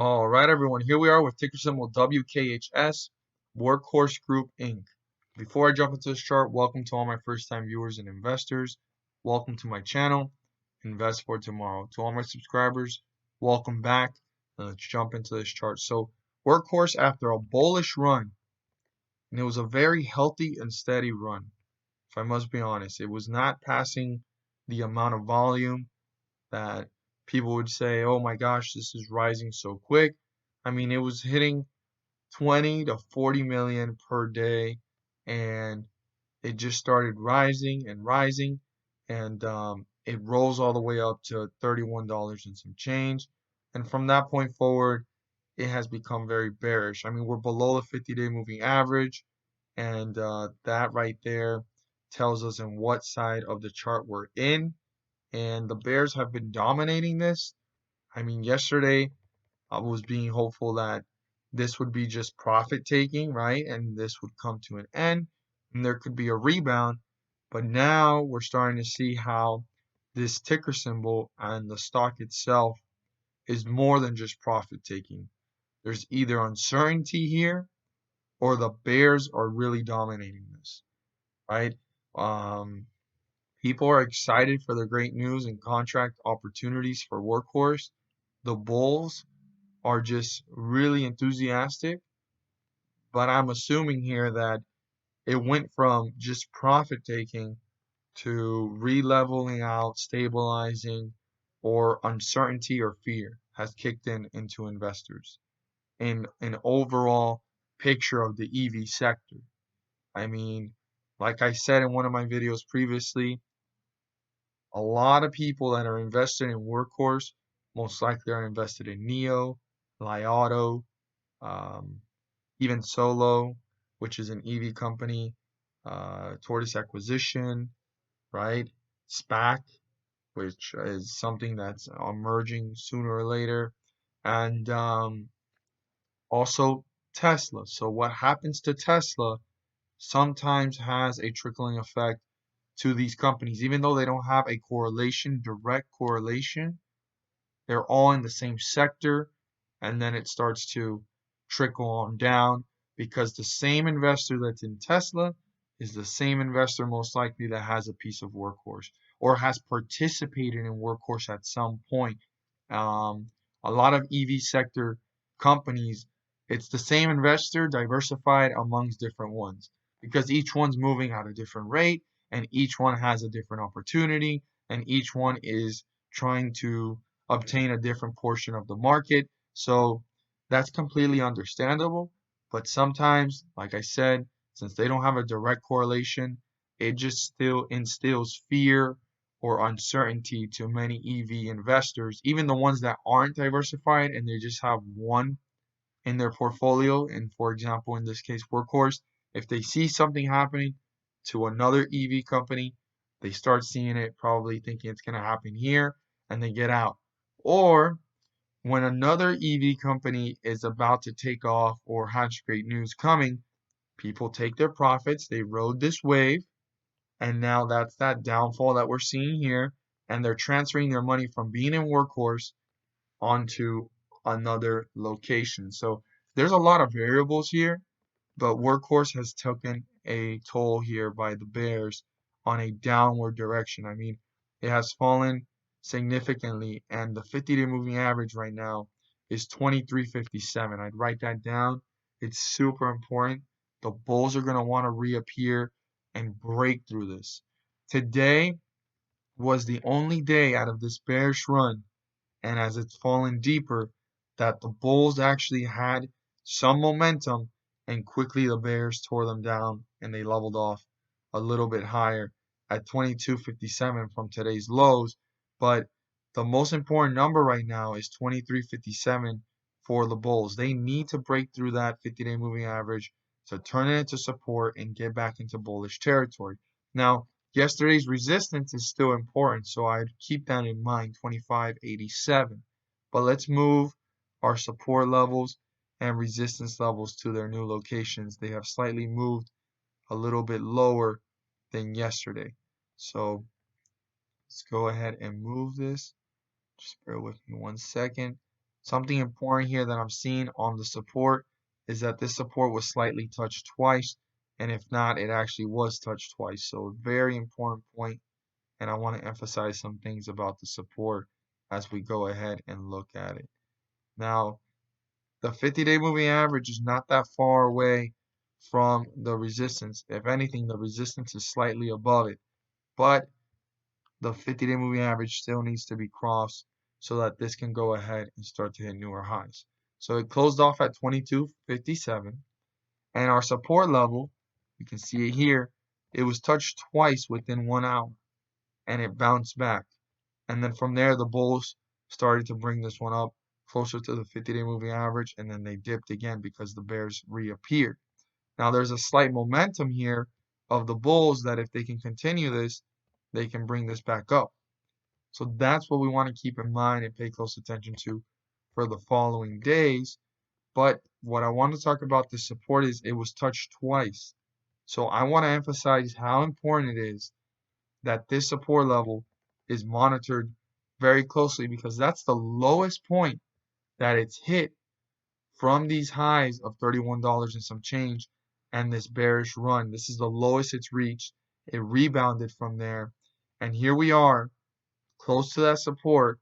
All right, everyone, here we are with ticker symbol WKHS, Workhorse Group Inc. Before I jump into this chart, welcome to all my first-time viewers and investors. Welcome to my channel, Invest for Tomorrow. To all my subscribers, welcome back. Let's jump into this chart. So, Workhorse, after a bullish run, and it was a very healthy and steady run, if I must be honest. It was not passing the amount of volume that people would say, oh my gosh, this is rising so quick. I mean, it was hitting 20 to 40 million per day, and it just started rising and rising, and it rolls all the way up to $31 and some change. And from that point forward, it has become very bearish. I mean, we're below the 50-day moving average, and that right there tells us in what side of the chart we're in. And the Bears have been dominating this. I mean, yesterday I was being hopeful that this would be just profit taking, right? And this would come to an end and there could be a rebound. But now we're starting to see how this ticker symbol and the stock itself is more than just profit taking. There's either uncertainty here or the Bears are really dominating this, right? People are excited for the great news and contract opportunities for Workhorse. The Bulls are just really enthusiastic, but I'm assuming here that it went from just profit taking to re-leveling out, stabilizing, or uncertainty or fear has kicked in into investors in an overall picture of the EV sector. I mean, like I said in one of my videos previously, a lot of people that are invested in Workhorse most likely are invested in Neo, Li Auto, um, even Solo, which is an EV company, Tortoise Acquisition, right? SPAC, which is something that's emerging sooner or later, and also Tesla. So what happens to Tesla sometimes has a trickling effect to these companies, even though they don't have a correlation, direct correlation. They're all in the same sector, and then it starts to trickle on down because the same investor that's in Tesla is the same investor most likely that has a piece of Workhorse or has participated in Workhorse at some point. A lot of EV sector companies, it's the same investor diversified amongst different ones because each one's moving at a different rate and each one has a different opportunity and each one is trying to obtain a different portion of the market. So that's completely understandable. But sometimes, like I said, since they don't have a direct correlation, it just still instills fear or uncertainty to many EV investors, even the ones that aren't diversified and they just have one in their portfolio. And for example, in this case, Workhorse, if they see something happening to another EV company, they start seeing it, probably thinking it's going to happen here, and they get out. Or when another EV company is about to take off or has great news coming, people take their profits, they rode this wave, and now that's that downfall that we're seeing here, and they're transferring their money from being in Workhorse onto another location. So there's a lot of variables here, but Workhorse has taken a toll here by the Bears on a downward direction. I mean, it has fallen significantly, and the 50-day moving average right now is 23.57. I'd write that down. It's super important. The bulls are going to want to reappear and break through this. Today was the only day out of this bearish run, and as it's fallen deeper, that the bulls actually had some momentum, and quickly the bears tore them down and they leveled off a little bit higher at 22.57 from today's lows. But the most important number right now is 23.57 for the bulls. They need to break through that 50-day moving average to turn it into support and get back into bullish territory. Now, yesterday's resistance is still important, so I'd keep that in mind, 25.87. But let's move our support levels and resistance levels to their new locations. They have slightly moved a little bit lower than yesterday. So let's go ahead and move this. Just bear with me 1 second. Something important here that I'm seeing on the support is that this support was slightly touched twice, and if not, it actually was touched twice. So a very important point, and I want to emphasize some things about the support as we go ahead and look at it. Now, the 50-day moving average is not that far away from the resistance. If anything, the resistance is slightly above it, but the 50-day moving average still needs to be crossed so that this can go ahead and start to hit newer highs. So it closed off at 22.57, and our support level, you can see it here, it was touched twice within 1 hour, and it bounced back. And then from there, the bulls started to bring this one up closer to the 50-day moving average, and then they dipped again because the bears reappeared. Now there's a slight momentum here of the bulls that if they can continue this, they can bring this back up. So that's what we want to keep in mind and pay close attention to for the following days. But what I want to talk about the support is it was touched twice. So I want to emphasize how important it is that this support level is monitored very closely, because that's the lowest point that it's hit from these highs of $31 and some change and this bearish run. This is the lowest it's reached. It rebounded from there. And here we are, close to that support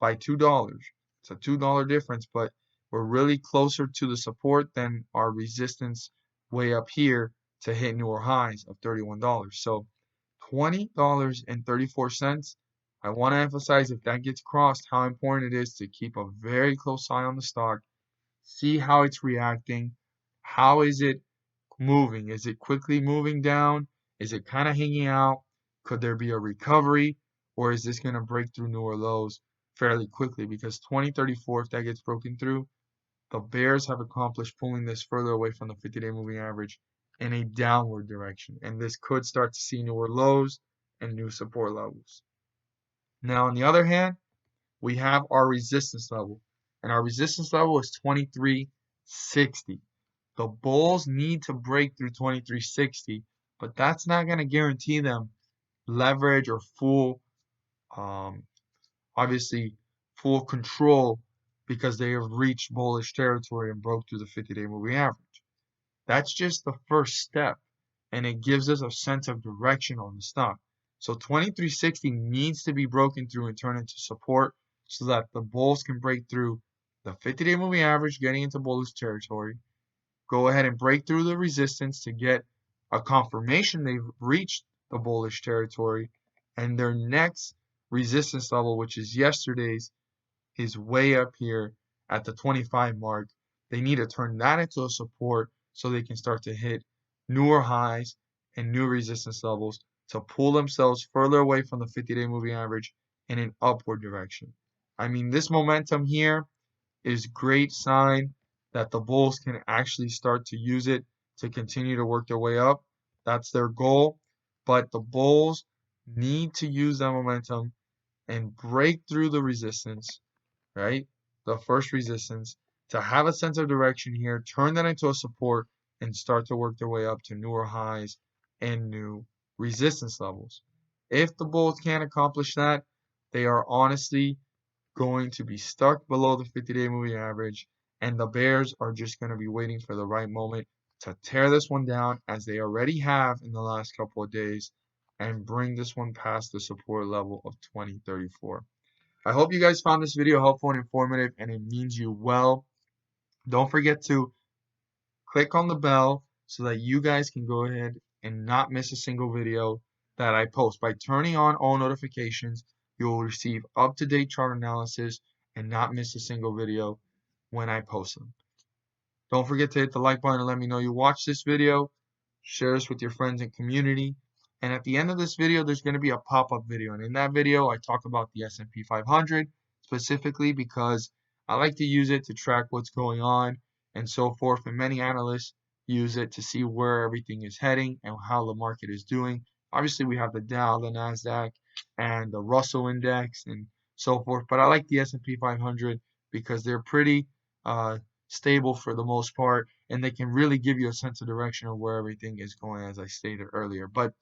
by $2. It's a $2 difference, but we're really closer to the support than our resistance way up here to hit newer highs of $31. So $20.34. I want to emphasize, if that gets crossed, how important it is to keep a very close eye on the stock, see how it's reacting, how is it moving? Is it quickly moving down? Is it kind of hanging out? Could there be a recovery? Or is this going to break through newer lows fairly quickly? Because 2034, if that gets broken through, the bears have accomplished pulling this further away from the 50-day moving average in a downward direction. And this could start to see newer lows and new support levels. Now, on the other hand, we have our resistance level. And our resistance level is 2360. The bulls need to break through 2360, but that's not going to guarantee them leverage or full, obviously, full control, because they have reached bullish territory and broke through the 50-day moving average. That's just the first step, and it gives us a sense of direction on the stock. So 2360 needs to be broken through and turn into support so that the bulls can break through the 50-day moving average, getting into bullish territory, go ahead and break through the resistance to get a confirmation they've reached the bullish territory, and their next resistance level, which is yesterday's, is way up here at the 25 mark. They need to turn that into a support so they can start to hit newer highs and new resistance levels to pull themselves further away from the 50-day moving average in an upward direction. I mean, this momentum here is great sign that the bulls can actually start to use it to continue to work their way up. That's their goal. But the bulls need to use that momentum and break through the resistance, right? The first resistance, to have a sense of direction here, turn that into a support, and start to work their way up to newer highs and new resistance levels. If the bulls can't accomplish that, they are honestly going to be stuck below the 50-day moving average, and the bears are just going to be waiting for the right moment to tear this one down, as they already have in the last couple of days, and bring this one past the support level of 2034. I hope you guys found this video helpful and informative, and it means you well. Don't forget to click on the bell so that you guys can go ahead and not miss a single video that I post. By turning on all notifications, you will receive up-to-date chart analysis and not miss a single video when I post them. Don't forget to hit the like button and let me know you watched this video. Share this with your friends and community. And at the end of this video, there's going to be a pop-up video. And in that video, I talk about the S&P 500 specifically because I like to use it to track what's going on and so forth. And many analysts use it to see where everything is heading and how the market is doing. Obviously, we have the Dow, the NASDAQ, and the Russell Index and so forth. But I like the S&P 500 because they're pretty stable for the most part, and they can really give you a sense of direction of where everything is going, as I stated earlier. But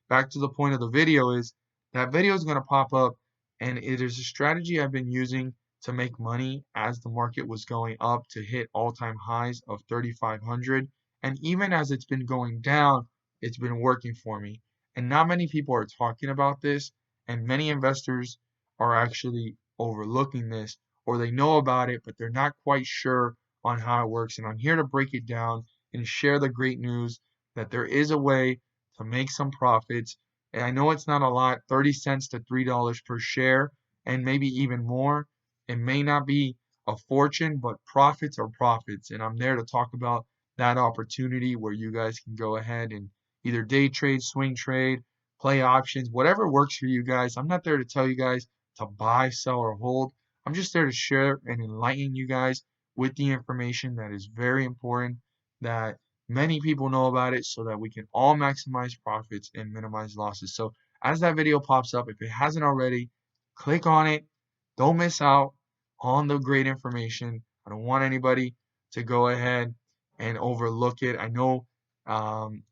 back to the point of the video is that video is going to pop up, and it is a strategy I've been using to make money as the market was going up to hit all-time highs of 3,500. And even as it's been going down, it's been working for me. And not many people are talking about this, and many investors are actually overlooking this, or they know about it, but they're not quite sure on how it works. And I'm here to break it down and share the great news that there is a way to make some profits. And I know it's not a lot, 30 cents to $3 per share, and maybe even more. It may not be a fortune, but profits are profits. And I'm there to talk about that opportunity where you guys can go ahead and either day trade, swing trade, play options, whatever works for you guys. I'm not there to tell you guys to buy, sell, or hold. I'm just there to share and enlighten you guys with the information that is very important, that many people know about it, so that we can all maximize profits and minimize losses. So as that video pops up, if it hasn't already, click on it. Don't miss out on the great information. I don't want anybody to go ahead and overlook it. I know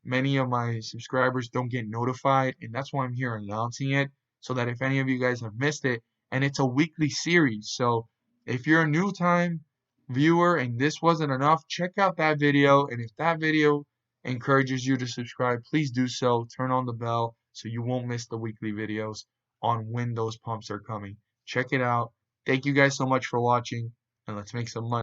many of my subscribers don't get notified, and that's why I'm here announcing it, so that if any of you guys have missed it, and it's a weekly series. So if you're a new time viewer and this wasn't enough, check out that video. And if that video encourages you to subscribe, please do so. Turn on the bell so you won't miss the weekly videos on when those pumps are coming. Check it out. Thank you guys so much for watching, and let's make some money.